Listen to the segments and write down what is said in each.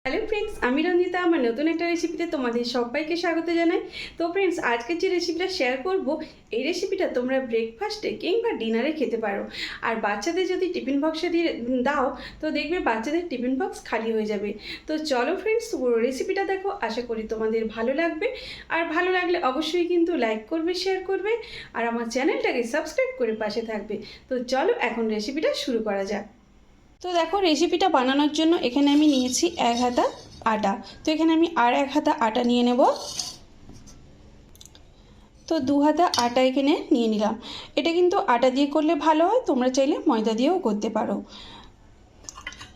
Hello friends, আমি রঞ্জিতা। আমার নতুন একটা রেসিপিতে তোমাদের সবাইকে স্বাগত জানাই। তো ফ্রেন্ডস, আজকের যে রেসিপিটা শেয়ার করব, এই রেসিপিটা তোমরা ব্রেকফাস্টে কিংবা ডিনারে খেতে পারো। আর বাচ্চাদের যদি টিফিন বক্সে দিয়ে দাও, তো দেখবে বাচ্চাদের টিফিন বক্স খালি হয়ে যাবে। তো চলো ফ্রেন্ডস, পুরো রেসিপিটা দেখো। আশা করি তোমাদের ভালো লাগবে। আর ভালো লাগলে অবশ্যই কিন্তু লাইক করবে, শেয়ার করবে, আর আমার চ্যানেলটাকে সাবস্ক্রাইব করে পাশে থাকবে। তো চলো এখন রেসিপিটা শুরু করা যাক। তো দেখো, রেসিপিটা বানানোর জন্য এখানে আমি নিয়েছি 1 হাতা আটা। তো এখানে আমি আর 1 হাতা আটা নিয়ে নেব। তো 2 হাতা আটা এখানে নিয়ে নিলাম। এটা কিন্তু আটা দিয়ে করলে ভালো হয়, তোমরা চাইলে ময়দা দিয়েও করতে পারো।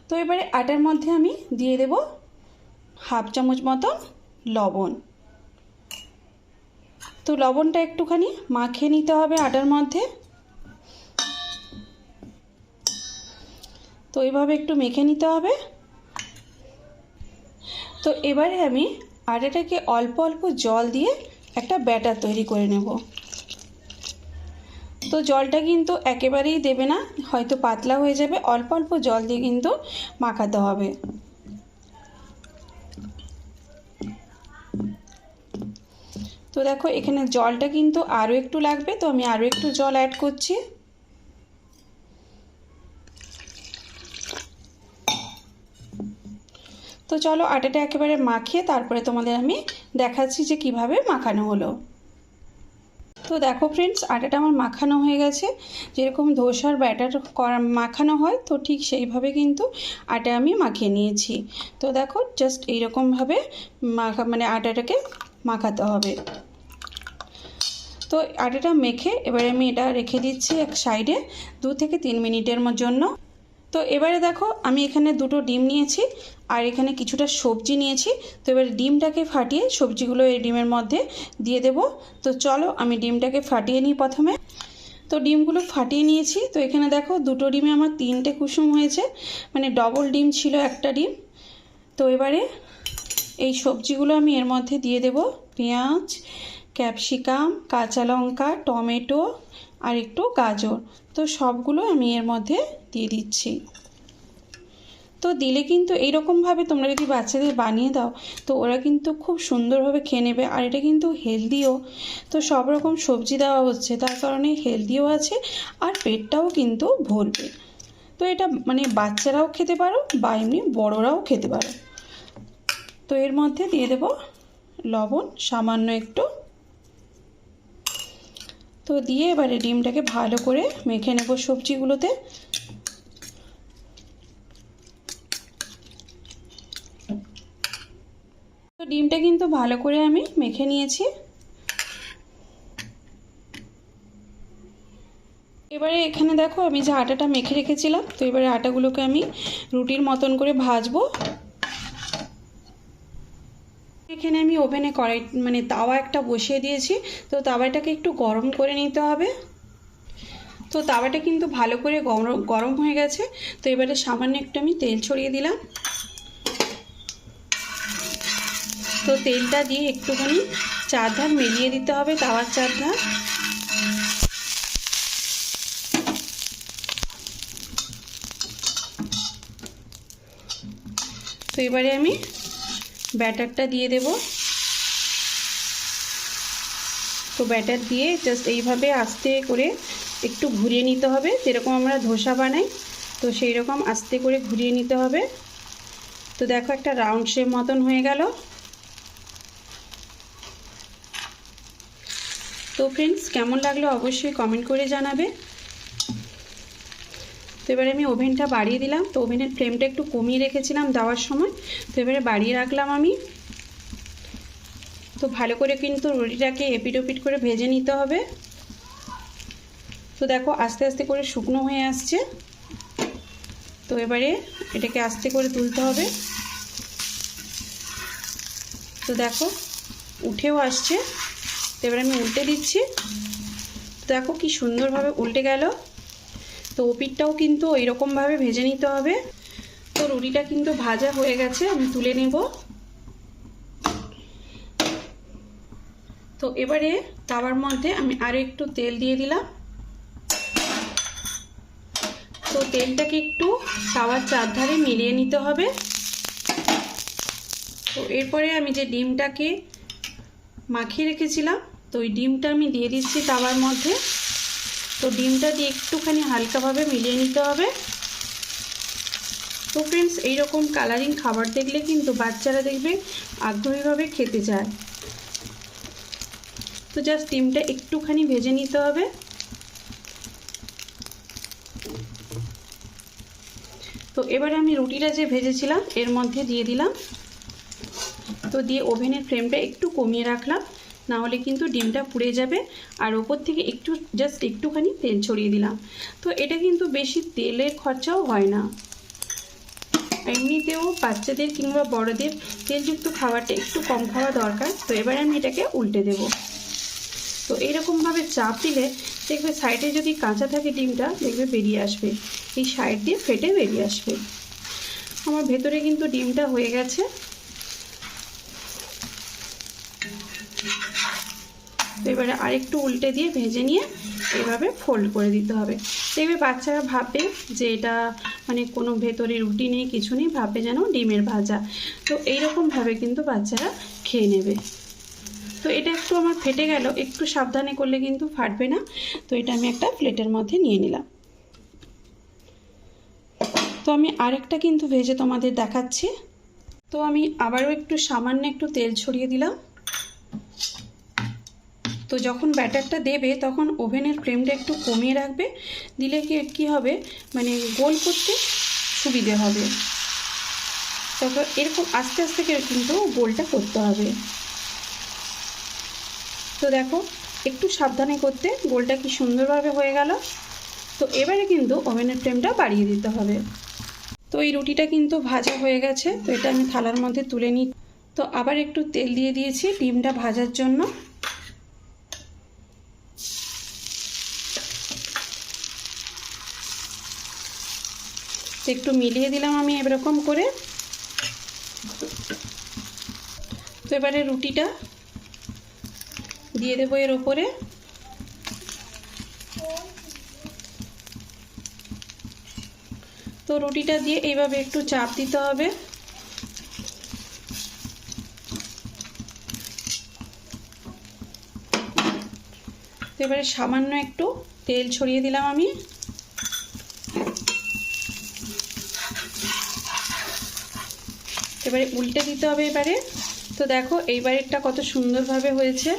তো এবারে আটার মধ্যে আমি দিয়ে দেব হাফ চামচ মতো লবণ। তো লবণটা একটুখানি মাখিয়ে নিতে হবে আটার মধ্যে। তো এইভাবে একটু মেখে নিতে হবে। তো এবারে আমি আটাটাকে অল্প অল্প জল দিয়ে একটা ব্যাটার তৈরি করে নেব। তো জলটা কিন্তু একেবারেই দেবে না, হয়তো পাতলা হয়ে যাবে। অল্প অল্প জল দিয়ে কিন্তু মাখাতে হবে। তো দেখো, এখানে জলটা কিন্তু আরও একটু লাগবে, তো আমি আরও একটু জল অ্যাড করছি। তো চলো, আটাটা একেবারে মাখিয়ে তারপরে তোমাদের আমি দেখাচ্ছি যে কিভাবে মাখানো হলো। তো দেখো ফ্রেন্ডস, আটাটা আমার মাখানো হয়ে গেছে। যেরকম ধোসার ব্যাটার মাখানো হয়, তো ঠিক সেইভাবে কিন্তু আটা আমি মাখিয়ে নিয়েছি। তো দেখো, জাস্ট এইরকমভাবে আটাটাকে মাখাতে হবে। তো আটাটা মেখে এবারে আমি এটা রেখে দিচ্ছি এক সাইডে 2 থেকে 3 মিনিটের জন্য। তো এবারে দেখো, আমি এখানে 2টো ডিম নিয়েছি আর এখানে কিছুটা সবজি নিয়েছি। তো এবারে ডিমটাকে ফাটিয়ে সবজিগুলো এই ডিমের মধ্যে দিয়ে দেব। তো চলো, আমি ডিমটাকে ফাটিয়ে নিই প্রথমে। তো ডিমগুলো ফাটিয়ে নিয়েছি। তো এখানে দেখো, 2টো ডিমে আমার 3টে কুসুম হয়েছে, মানে ডবল ডিম ছিল একটা ডিম। তো এবারে এই সবজিগুলো আমি এর মধ্যে দিয়ে দেব। পেঁয়াজ, ক্যাপসিকাম, কাঁচা লঙ্কা, টমেটো আর একটু গাজর। তো সবগুলো আমি এর মধ্যে দিয়ে দিচ্ছি। তো দিলে কিন্তু এইরকমভাবে তোমরা যদি বাচ্চাদের বানিয়ে দাও, তো ওরা কিন্তু খুব সুন্দরভাবে খেয়ে নেবে। আর এটা কিন্তু হেলদিও। তো সব রকম সবজি দেওয়া হচ্ছে, তার কারণে হেলদিও আছে আর পেটটাও কিন্তু ভরবে। তো এটা বাচ্চারাও খেতে পারো বা এমনি বড়রাও খেতে পারো। তো এর মধ্যে দিয়ে দেব লবণ সামান্য একটু। তো দিয়ে এবারে ডিমটাকে ভালো করে মেখে নেব সবজিগুলোতে। তো ডিমটা কিন্তু ভালো করে আমি মেখে নিয়েছি। এবারে এখানে দেখো, আমি যে আটাটা মেখে রেখেছিলাম, তো এবারে আটাগুলোকে আমি রুটির মতন করে ভাজবো। এখানে আমি ওভেনে কড়াই তাওয়া একটা বসিয়ে দিয়েছি। তো তাওয়াটাকে একটু গরম করে নিতে হবে। তো তাওয়াটা কিন্তু ভালো করে গরম হয়ে গেছে। তো এবারে সামান্য একটু আমি তেল ছড়িয়ে দিলাম। তো তেলটা দিয়ে একটুখানি চারধার মিলিয়ে দিতে হবে, তাওয়ার চারধার। তো এবারে আমি ব্যাটারটা দিয়ে দেব। তো ব্যাটার দিয়ে জাস্ট এইভাবে আস্তে করে একটু ঘুরিয়ে নিতে হবে, যেরকম আমরা ধোসা বানাই, তো সেই রকম আস্তে করে ঘুরিয়ে নিতে হবে। তো দেখো, একটা রাউন্ড শেপ মতন হয়ে গেল। তো ফ্রেন্ডস, কেমন লাগলো অবশ্যই কমেন্ট করে জানাবে। তো এবারে আমি ওভেনটা বাড়িয়ে দিলাম। তো ওভেনের ফ্লেমটা একটু কমিয়ে রেখেছিলাম দেওয়ার সময়, তো এবারে বাড়িয়ে রাখলাম আমি। তো ভালো করে কিন্তু রুটিটাকে এপিট ওপিট করে ভেজে নিতে হবে। তো দেখো, আস্তে আস্তে করে শুকনো হয়ে আসছে। তো এবারে এটাকে আস্তে করে তুলতে হবে। তো দেখো, উঠেও আসছে। তো এবারে আমি উল্টে দিচ্ছি। দেখো কি সুন্দরভাবে উল্টে গেল। তো ওপিটটাও কিন্তু এইরকমভাবে ভেজে নিতে হবে। তো রুটিটা কিন্তু ভাজা হয়ে গেছে, আমি তুলে নেব। তো এবারে তাওয়ার মধ্যে আমি আরও একটু তেল দিয়ে দিলাম। তো তেলটাকে একটু তাওয়ার চারধারে মিলিয়ে নিতে হবে। তো এরপরে আমি যে ডিমটাকে মাখিয়ে রেখেছিলাম, তো ওই ডিমটা আমি দিয়ে দিচ্ছি তাওয়ার মধ্যে। তো ডিমটা দিয়ে একটুখানি হালকাভাবে মিলিয়ে নিতে হবে। তো ফ্রেন্ডস, এইরকম কালারিং খাবার দেখলে কিন্তু বাচ্চারা দেখবে আগ্রহীভাবে খেতে চায়। তো জাস্ট ডিমটা একটুখানি ভেজে নিতে হবে। তো এবারে আমি রুটিটা যে ভেজেছিলাম এর মধ্যে দিয়ে দিলাম। তো দিয়ে ওভেনের ফ্লেমটা একটু কমিয়ে রাখলাম, না হলে কিন্তু ডিমটা পুড়ে যাবে। আর ওপর থেকে জাস্ট একটুখানি তেল ছড়িয়ে দিলাম। তো এটা কিন্তু বেশি তেলের খরচাও হয় না, এমনিতেও বাচ্চাদের কিংবা বড়দের তেলযুক্ত খাবারটা একটু কম খাওয়া দরকার। তো এবারে আমি এটাকে উল্টে দেব। তো এইরকমভাবে চাপ দিলে দেখবে সাইডে যদি কাঁচা থাকে ডিমটা দেখবে বেরিয়ে আসবে, এই সাইড দিয়ে ফেটে বেরিয়ে আসবে। আমার ভেতরে কিন্তু ডিমটা হয়ে গেছে। তো এবারে আরেকটু উল্টে দিয়ে ভেজে নিয়ে এভাবে ফোল্ড করে দিতে হবে। দেখবে বাচ্চারা ভাববে যে এটা মানে কোনো ভেতরে রুটি নেই, কিছু নেই, ভাববে যেন ডিমের ভাজা। তো এইরকমভাবে কিন্তু বাচ্চারা খেয়ে নেবে। তো এটা একটু আমার ফেটে গেল, একটু সাবধানে করলে কিন্তু ফাটবে না। তো এটা আমি একটা প্লেটের মধ্যে নিয়ে নিলাম। তো আমি আরেকটা কিন্তু ভেজে তোমাদের দেখাচ্ছি। তো আমি আবারও সামান্য একটু তেল ছড়িয়ে দিলাম। তো যখন ব্যাটারটা দেবে তখন ওভেনের ফ্লেমটা একটু কমিয়ে রাখবে, দিলে কি হবে মানে গোল করতে সুবিধে হবে। তারপর এরকম আস্তে আস্তে কিন্তু গোলটা করতে হবে। তো দেখো একটু সাবধানে করতে গোলটা কি সুন্দরভাবে হয়ে গেল। তো এবারে কিন্তু ওভেনের ফ্লেমটা বাড়িয়ে দিতে হবে। তো এই রুটিটা কিন্তু ভাজা হয়ে গেছে। তো এটা আমি থালার মধ্যে তুলে নিই। তো আবার একটু তেল দিয়ে দিয়েছি ডিমটা ভাজার জন্য। একটু মিলিয়ে দিলাম আমি এরকম করে। তো এবারে রুটিটা দিয়ে দেবো এর ওপরে। তো রুটিটা দিয়ে এইভাবে একটু চাপ দিতে হবে। তো এবারে সামান্য একটু তেল ছড়িয়ে দিলাম আমি। এবারে উল্টে দিতে হবে এবারে। তো দেখো এইবারেরটা কত সুন্দরভাবে হয়েছে।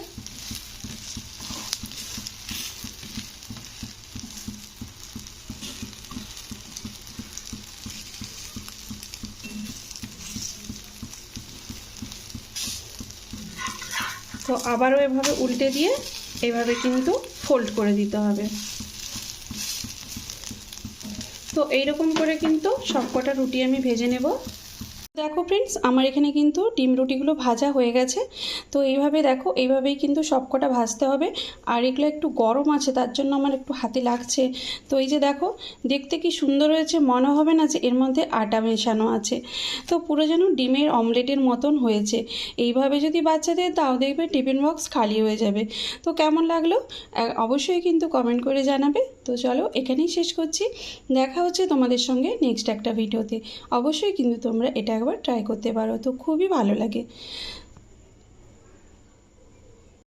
তো আবারও এভাবে উল্টে দিয়ে এভাবে কিন্তু ফোল্ড করে দিতে হবে। তো এইরকম করে কিন্তু সবকটা রুটি আমি ভেজে নেব। দেখো ফ্রেন্ডস, আমার এখানে কিন্তু ডিম রুটিগুলো ভাজা হয়ে গেছে। তো এইভাবে দেখো, এইভাবেই কিন্তু সবকটা ভাজতে হবে। আর এগুলো একটু গরম আছে, তার জন্য আমার একটু হাতে লাগছে। তো এই যে দেখো দেখতে কি সুন্দর হয়েছে, মনে হবে না যে এর মধ্যে আটা মেশানো আছে। তো পুরো যেন ডিমের অমলেটের মতন হয়েছে। এইভাবে যদি বাচ্চাদের দাও দেখবে টিফিন বক্স খালি হয়ে যাবে। তো কেমন লাগলো অবশ্যই কিন্তু কমেন্ট করে জানাবে। তো চলো এখানেই শেষ করছি, দেখা হচ্ছে তোমাদের সঙ্গে নেক্সট একটা ভিডিওতে। অবশ্যই কিন্তু তোমরা এটা একবার ট্রাই করতে পারো, তো খুবই ভালো লাগে।